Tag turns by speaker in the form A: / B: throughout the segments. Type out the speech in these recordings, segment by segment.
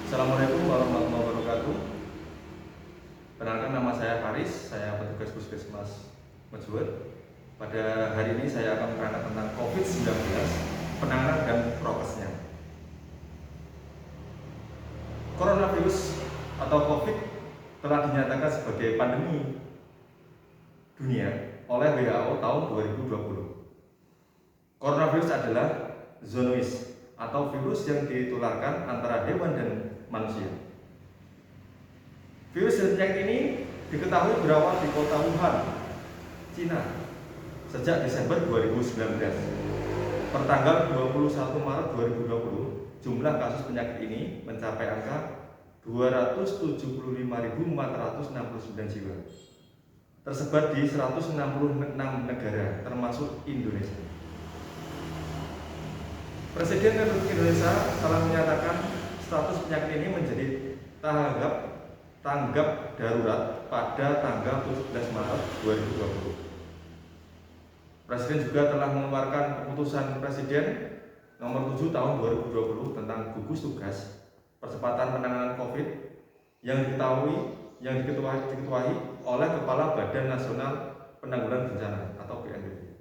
A: Assalamualaikum warahmatullahi wabarakatuh. Perkenalkan, nama saya Faris, saya petugas Puskesmas Mejuwer. Pada hari ini saya akan menerangkan tentang COVID-19, penanganan dan prokesnya. Coronavirus atau COVID telah dinyatakan sebagai pandemi dunia oleh WHO tahun 2020. Coronavirus adalah zoonosis atau virus yang ditularkan antara hewan dan manusia. Virus penyakit ini diketahui berawal di kota Wuhan, Cina, sejak Desember 2019. Pertanggal 21 Maret 2020, jumlah kasus penyakit ini mencapai angka 275.469 jiwa, tersebar di 166 negara, termasuk Indonesia. Presiden Republik Indonesia telah menyatakan status penyakit ini menjadi tanggap darurat pada tanggal 17 Maret 2020. Presiden juga telah mengeluarkan keputusan Presiden nomor 7 tahun 2020 tentang gugus tugas percepatan penanganan COVID yang diketuai oleh Kepala Badan Nasional Penanggulangan Bencana atau BNPB.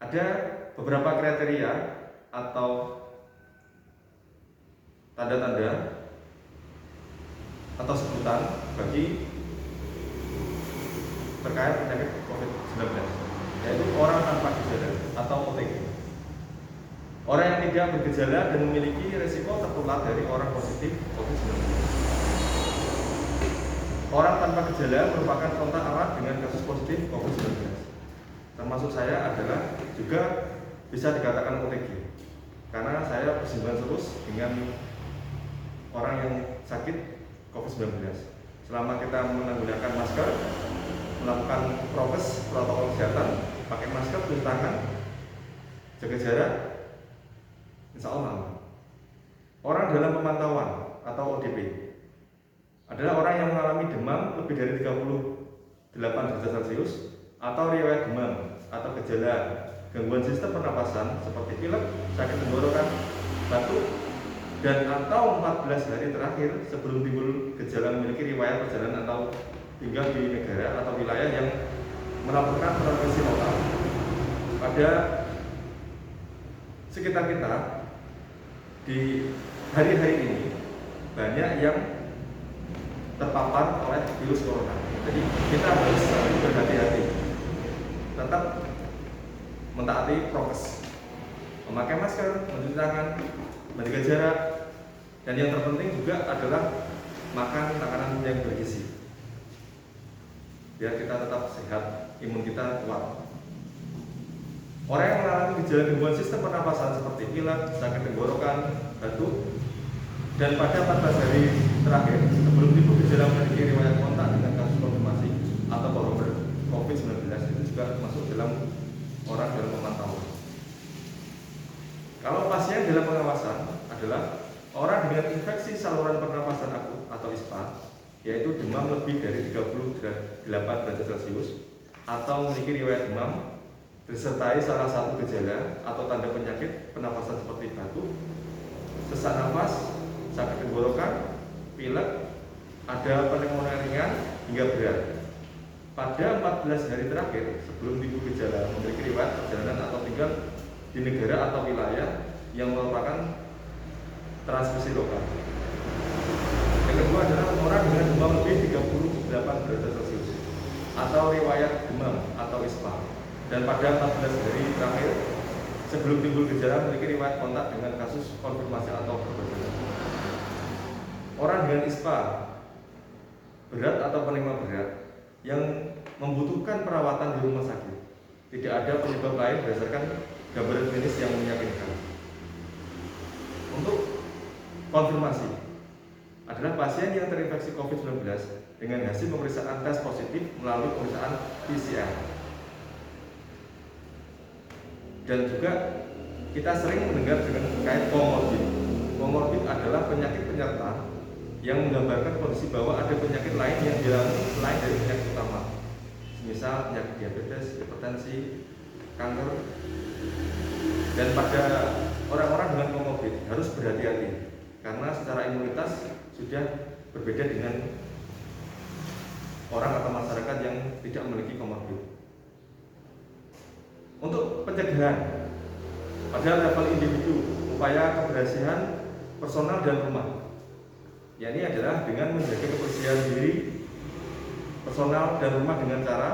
A: Ada beberapa kriteria atau tanda-tanda atau sebutan bagi terkait penyakit COVID-19, yaitu orang tanpa gejala atau OTG. Orang yang tidak bergejala dan memiliki risiko tertular dari orang positif COVID-19. Orang tanpa gejala merupakan kontak erat dengan kasus positif COVID-19. Termasuk saya adalah juga bisa dikatakan OTG, karena saya bersinggungan terus dengan orang yang sakit COVID-19. Selama kita menggunakan masker, melakukan prokes protokol kesehatan, pakai masker, cuci tangan, jaga jarak, insya Allah aman. Orang dalam pemantauan atau ODP adalah orang yang mengalami demam lebih dari 38 derajat Celcius atau riwayat demam atau gejala gangguan sistem pernapasan seperti pilek, sakit tenggorokan, batuk, dan atau 14 hari terakhir sebelum timbul gejala memiliki riwayat perjalanan atau tinggal di negara atau wilayah yang melaporkan transmisi lokal pada sekitar kita. Di hari-hari ini banyak yang terpapar oleh virus corona. Jadi kita harus berhati-hati, tetap mentaati prokes, memakai masker, mencuci tangan, menjaga jarak, dan yang terpenting juga adalah makan makanan yang bergizi biar kita tetap sehat, imun kita kuat. Orang yang mengalami gejala gangguan sistem pernapasan seperti pilek, sakit tenggorokan, batuk, dan pada 14 hari terakhir sebelum timbul gejala memiliki riwayat kontak dengan kasus konfirmasi atau corona COVID-19 itu juga masuk dalam orang dalam pemantauan. Kalau pasien dalam pengawasan adalah orang dengan infeksi saluran pernapasan akut atau ISPA, yaitu demam lebih dari 38 derajat Celcius atau memiliki riwayat demam disertai salah satu gejala atau tanda penyakit pernapasan seperti batuk, sesak napas, sakit tenggorokan, pilek, ada pneumonia ringan hingga berat. Pada 14 hari terakhir sebelum timbul gejala memiliki riwayat perjalanan atau tinggal di negara atau wilayah yang merupakan transmisi lokal. Yang kedua adalah orang dengan demam lebih 38 derajat Celcius atau riwayat demam atau ISPA, dan pada 14 hari terakhir sebelum timbul gejala memiliki riwayat kontak dengan kasus konfirmasi atau perbuatan. Orang dengan ISPA berat atau penerima berat yang membutuhkan perawatan di rumah sakit, tidak ada penyebab lain berdasarkan gambaran klinis yang meyakinkan. Untuk konfirmasi adalah pasien yang terinfeksi COVID-19 dengan hasil pemeriksaan tes positif melalui pemeriksaan PCR. Dan juga kita sering mendengar dengan terkait komorbid. Komorbid adalah penyakit penyerta yang menggambarkan kondisi bahwa ada penyakit lain yang dialami selain dari penyakit utama, misal penyakit diabetes, hipertensi, kanker. Dan pada orang-orang dengan komorbid harus berhati-hati karena secara imunitas sudah berbeda dengan orang atau masyarakat yang tidak memiliki komorbid. Untuk pencegahan pada level individu, upaya kebersihan personal dan rumah, yakni adalah dengan menjaga kebersihan diri personal dan rumah dengan cara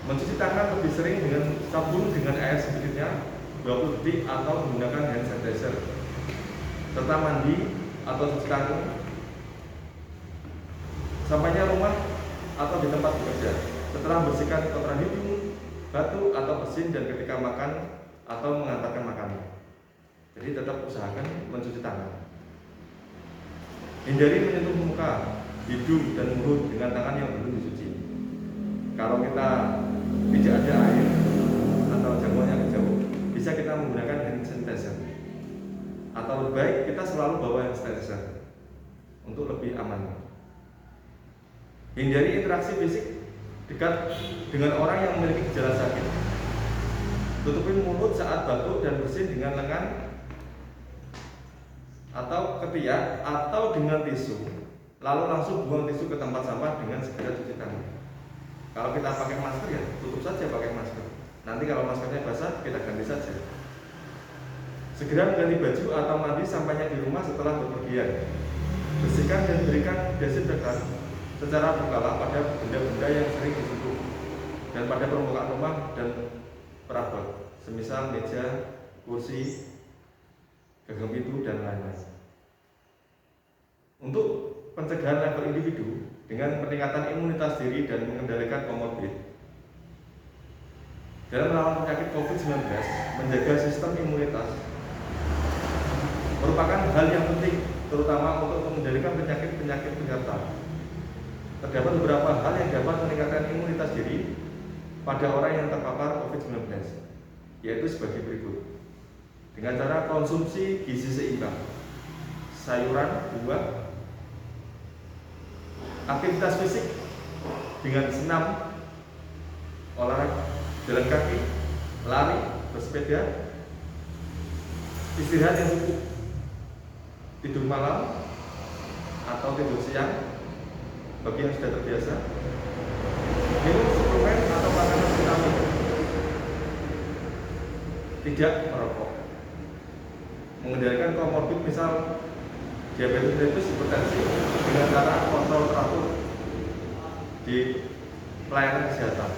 A: mencuci tangan lebih sering dengan sabun dengan air sedikitnya 20 detik atau menggunakan hand sanitizer, serta mandi atau cuci tangan sampainya rumah atau di tempat bekerja, setelah membersihkan kotoran hidung, batu atau bersin, dan ketika makan atau mengantarkan makanan. Jadi tetap usahakan mencuci tangan. Hindari menyentuh muka, hidung, dan mulut dengan tangan yang belum dicuci. Kalau kita tidak ada air atau jangkauannya jauh, bisa kita menggunakan hand sanitizer. Atau lebih baik kita selalu bawa hand sanitizer untuk lebih aman. Hindari interaksi fisik dekat dengan orang yang memiliki gejala sakit. Tutupi mulut saat batuk dan bersin dengan lengan atau ketiak atau dengan tisu, lalu langsung buang tisu ke tempat sampah dengan segera cuci tangan. Kalau kita pakai masker ya tutup saja pakai masker. Nanti kalau maskernya basah kita ganti saja. Segera mengganti baju atau mandi sampainya di rumah setelah bepergian. Bersihkan dan berikan desinfektan secara berkala pada benda-benda yang sering disentuh dan pada permukaan rumah dan perabot, semisal meja, kursi, gagang pintu, dan lain-lain. Untuk pencegahan level individu dengan peningkatan imunitas diri dan mengendalikan komorbid dalam melawan penyakit COVID-19, menjaga sistem imunitas merupakan hal yang penting, terutama untuk mengendalikan penyakit-penyakit penyerta. Terdapat beberapa hal yang dapat meningkatkan imunitas diri pada orang yang terpapar COVID-19, yaitu sebagai berikut. Dengan cara konsumsi gizi seimbang, sayuran, buah, aktivitas fisik dengan senam, olahraga, jalan kaki, lari, bersepeda, istirahat yang cukup, tidur malam atau tidur siang bagi yang sudah terbiasa, minum suplemen atau makanan vitamin, tidak merokok, mengendalikan komorbid misal diabetes, hipertensi dengan cara kontrol teratur di pelayanan kesehatan.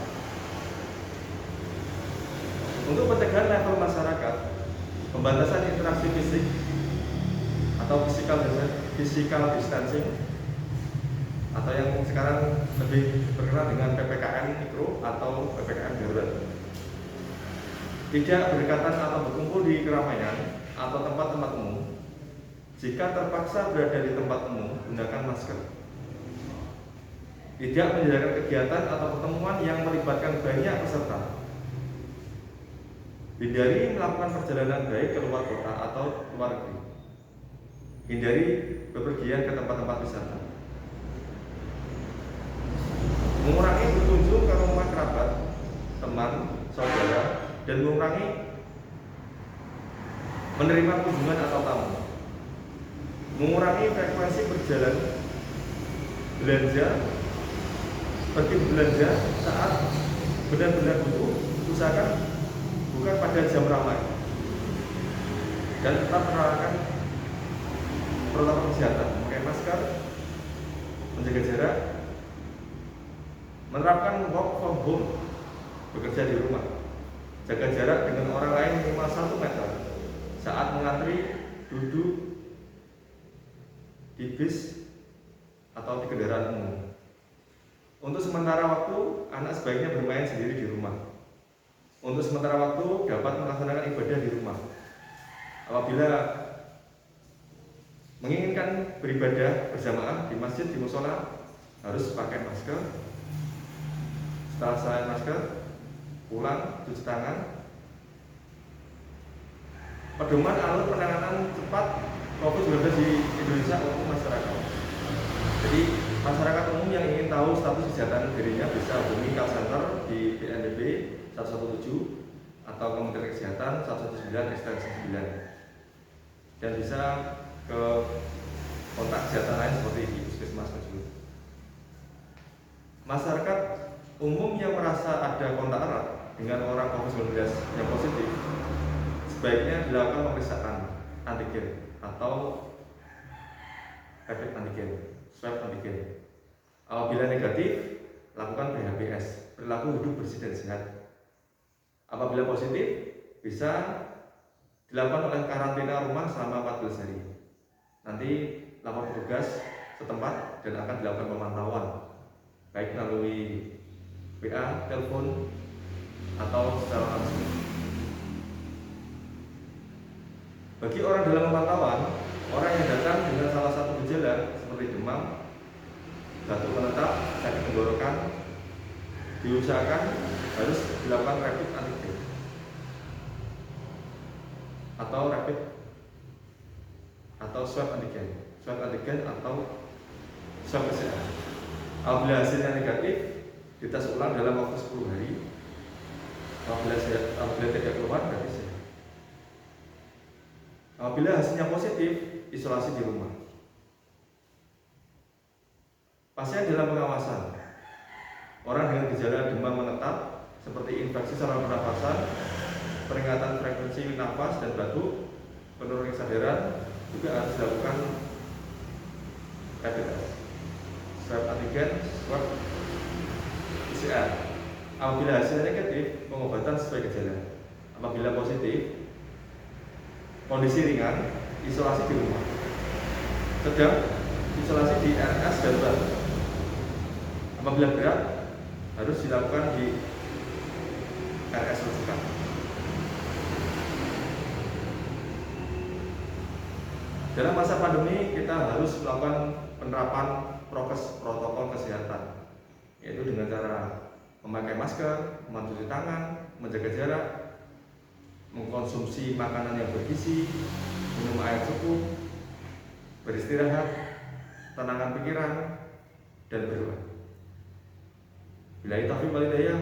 A: Untuk pencegahan level masyarakat, pembatasan interaksi fisik atau physical distancing atau yang sekarang lebih terkenal dengan PPKM mikro atau PPKM darurat. Tidak berdekatan atau berkumpul di keramaian atau tempat-tempat umum. Jika terpaksa berada di tempat umum, gunakan masker. Tidak menjalankan kegiatan atau pertemuan yang melibatkan banyak peserta. Hindari melakukan perjalanan baik ke luar kota atau luar negeri. Hindari bepergian ke tempat-tempat wisata. Mengurangi berkunjung ke rumah kerabat, teman, saudara, dan mengurangi menerima kunjungan atau tamu. Mengurangi frekuensi berjalan, belanja, pergi belanja saat benar-benar butuh, usahakan bukan pada jam ramai, dan tetap menerapkan protokol kesehatan, memakai masker, menjaga jarak, menerapkan work from home, bekerja di rumah, jaga jarak dengan orang lain minimal 1 meter saat mengantri, duduk di bis atau di kendaraan umum. Untuk sementara waktu, anak sebaiknya bermain sendiri di rumah. Untuk sementara waktu, dapat melaksanakan ibadah di rumah. Apabila menginginkan beribadah berjamaah di masjid, di musola, harus pakai masker. Setelah selesai masker, pulang, cuci tangan. Pedoman alur penanganan cepat COVID-19 di Indonesia untuk masyarakat. Jadi masyarakat umum yang ingin tahu status kesehatan dirinya bisa hubungi call center di BNPB 117 atau Kementerian Kesehatan 119 ekstensi 9 dan bisa ke kontak kesehatan lain seperti di puskesmas tersebut. Masyarakat umum yang merasa ada kontak erat dengan orang COVID-19 yang positif sebaiknya dilakukan pemeriksaan antigen atau rapid antigen, swab antigen. Apabila negatif, lakukan PHBS, perilaku hidup bersih dan sehat. Apabila positif, bisa dilakukan oleh karantina rumah selama 14 hari. Nanti lapor petugas setempat dan akan dilakukan pemantauan, baik melalui WA, telepon, atau secara langsung. Bagi orang dalam pemantauan, orang yang datang dengan salah satu gejala seperti demam, batuk menetap, sakit tenggorokan, diusahakan harus dilakukan rapid antigen atau swab antigen atau swab PCR. Apabila hasilnya negatif, dites ulang dalam waktu 10 hari. Apabila tidak keluar, berarti sehat. Apabila hasilnya positif, isolasi di rumah. Pasien dalam pengawasan. Orang dengan gejala demam menetap seperti infeksi saluran pernapasan, peningkatan frekuensi nafas dan batuk, penurunan kesadaran juga harus dilakukan rapid test, swab antigen, swab PCR. Apabila hasilnya negatif, pengobatan sesuai gejala. Apabila positif, kondisi ringan, isolasi di rumah. Sedang, isolasi di RS darurat. Apabila berat, harus dilakukan di RS rujukan. Dalam masa pandemi, kita harus melakukan penerapan prokes protokol kesehatan, yaitu dengan cara memakai masker, mencuci tangan, menjaga jarak, mengkonsumsi makanan yang bergizi, minum air cukup, beristirahat, tenangkan pikiran, dan berdoa. Bila taufiq wal hidayah,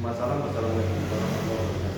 A: wassalamualaikum warahmatullahi wabarakatuh.